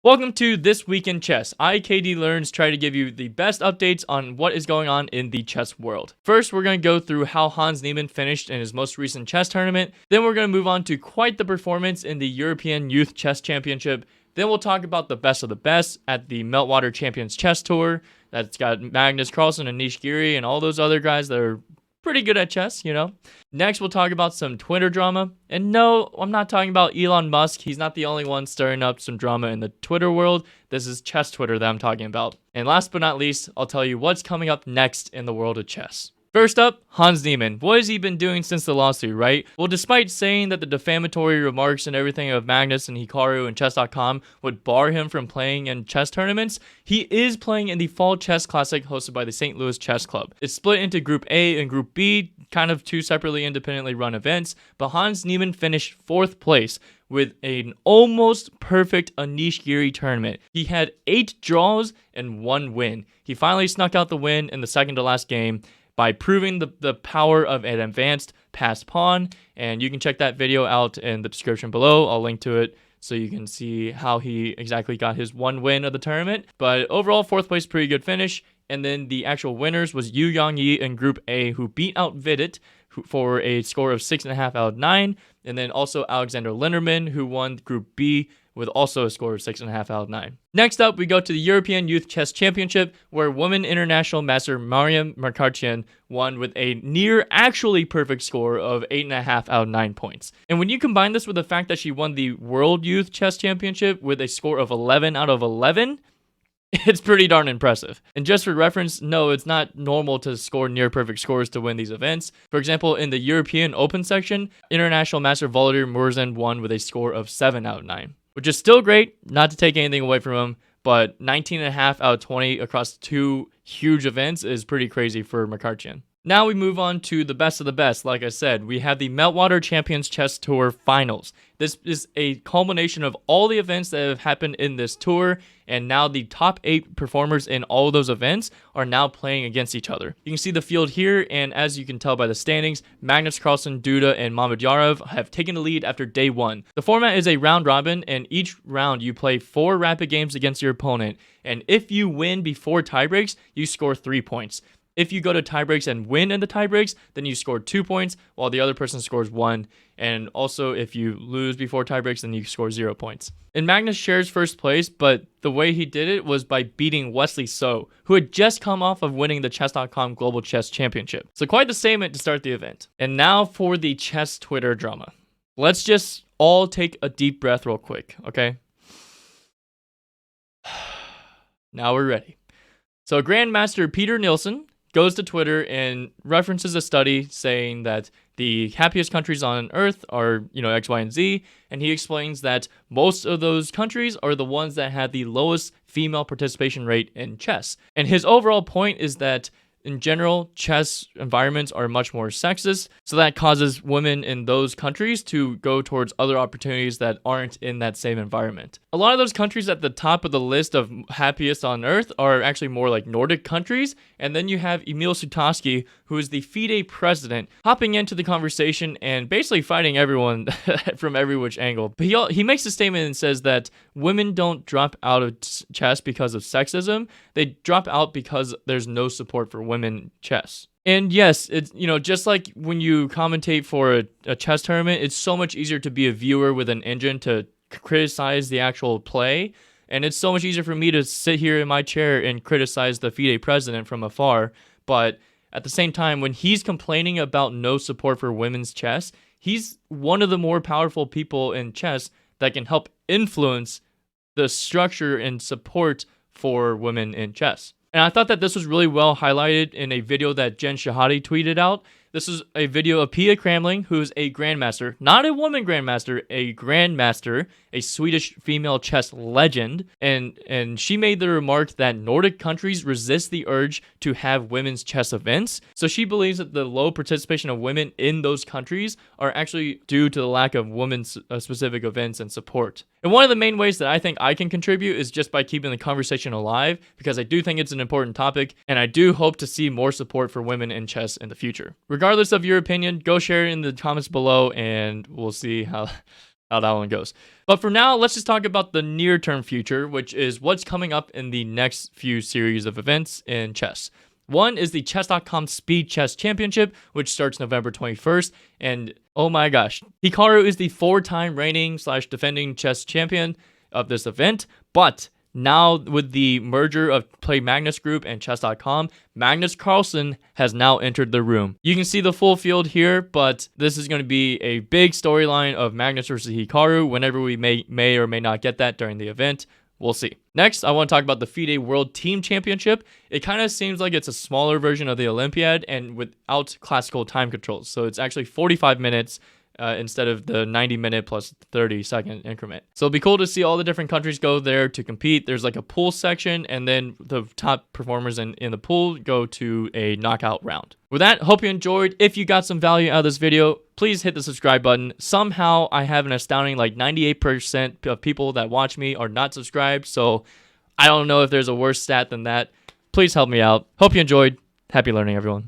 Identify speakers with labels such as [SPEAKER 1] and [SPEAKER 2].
[SPEAKER 1] Welcome to This Week in Chess. I, KDlearns, try to give you the best updates on what is going on in the chess world. First, we're going to go through how Hans Niemann finished in his most recent chess tournament. Then we're going to move on to quite the performance in the European Youth Chess Championship. Then we'll talk about the best of the best at the Meltwater Champions Chess Tour. That's got Magnus, Carlsen, and Nishikori, and all those other guys that are pretty good at chess, you know. Next, we'll talk about some Twitter drama. And no, I'm not talking about Elon Musk. He's not the only one stirring up some drama in the Twitter world. This is chess Twitter that I'm talking about. And last but not least, I'll tell you what's coming up next in the world of chess. First up, Hans Niemann. What has he been doing since the lawsuit, right? Well, despite saying that the defamatory remarks and everything of Magnus and Hikaru and Chess.com would bar him from playing in chess tournaments, he is playing in the Fall Chess Classic hosted by the St. Louis Chess Club. It's split into Group A and Group B, kind of two separately independently run events, but Hans Niemann finished 4th place with an almost perfect Nishikori tournament. He had 8 draws and 1 win. He finally snuck out the win in the second to last game by proving the power of an advanced passed pawn, and you can check that video out in the description below. I'll link to it so you can see how he exactly got his 1 win of the tournament. But overall, 4th place, pretty good finish. And then the actual winners was Yu Yangyi in Group A, who beat out Vidit for a score of 6.5 out of 9. And then also Alexander Linderman, who won Group B with also a score of 6.5 out of 9. Next up, we go to the European Youth Chess Championship, where women international master Mariam Markartian won with a near actually perfect score of 8.5 out of 9 points. And when you combine this with the fact that she won the World Youth Chess Championship with a score of 11 out of 11, it's pretty darn impressive. And just for reference, no, it's not normal to score near perfect scores to win these events. For example, in the European Open section, international master Volodymyr Murzin won with a score of 7 out of 9. Which is still great, not to take anything away from him, but 19.5 out of 20 across 2 huge events is pretty crazy for Markartian. Now we move on to the best of the best. Like I said, we have the Meltwater Champions Chess Tour Finals. This is a culmination of all the events that have happened in this tour, and now the top 8 performers in all of those events are now playing against each other. You can see the field here, and as you can tell by the standings, Magnus Carlsen, Duda, and Mamedyarov have taken the lead after day 1. The format is a round robin, and each round you play 4 rapid games against your opponent, and if you win before tiebreaks, you score 3 points. If you go to tiebreaks and win in the tiebreaks, then you score 2 points, while the other person scores 1. And also, if you lose before tiebreaks, then you score 0 points. And Magnus shares first place, but the way he did it was by beating Wesley So, who had just come off of winning the Chess.com Global Chess Championship. So quite the statement to start the event. And now for the chess Twitter drama. Let's just all take a deep breath real quick, okay? Now we're ready. So Grandmaster Peter Nielsen goes to Twitter and references a study saying that the happiest countries on Earth are, X, Y, and Z, and he explains that most of those countries are the ones that had the lowest female participation rate in chess. And his overall point is that in general, chess environments are much more sexist, so that causes women in those countries to go towards other opportunities that aren't in that same environment. A lot of those countries at the top of the list of happiest on Earth are actually more like Nordic countries, and then you have Emil Sutovsky, who is the FIDE president, hopping into the conversation and basically fighting everyone from every which angle. But he makes a statement and says that women don't drop out of chess because of sexism, they drop out because there's no support for women chess. And yes, it's just like when you commentate for a chess tournament, it's so much easier to be a viewer with an engine to criticize the actual play, and it's so much easier for me to sit here in my chair and criticize the FIDE president from afar. But at the same time, when he's complaining about no support for women's chess, he's one of the more powerful people in chess that can help influence the structure and support for women in chess. And I thought that this was really well highlighted in a video that Jen Shahade tweeted out. This is a video of Pia Kramling, who is a grandmaster, not a woman grandmaster, a grandmaster, a Swedish female chess legend. And she made the remark that Nordic countries resist the urge to have women's chess events. So she believes that the low participation of women in those countries are actually due to the lack of women's specific events and support. And one of the main ways that I think I can contribute is just by keeping the conversation alive, because I do think it's an important topic, and I do hope to see more support for women in chess in the future. Regardless of your opinion, go share it in the comments below, and we'll see how how that one goes. But for now, let's just talk about the near-term future, which is what's coming up in the next few series of events in chess. One is the Chess.com Speed Chess Championship, which starts November 21st. And oh my gosh, Hikaru is the 4-time reigning / defending chess champion of this event. But now with the merger of Play Magnus Group and Chess.com, Magnus Carlsen has now entered the room. You can see the full field here, but this is going to be a big storyline of Magnus versus Hikaru whenever we may or may not get that during the event. We'll see. Next, I want to talk about the FIDE World Team Championship. It kind of seems like it's a smaller version of the Olympiad and without classical time controls. So it's actually 45 minutes instead of the 90-minute plus 30-second increment. So it'll be cool to see all the different countries go there to compete. There's like a pool section, and then the top performers in the pool go to a knockout round. With that, hope you enjoyed. If you got some value out of this video, please hit the subscribe button. Somehow, I have an astounding 98% of people that watch me are not subscribed, so I don't know if there's a worse stat than that. Please help me out. Hope you enjoyed. Happy learning, everyone.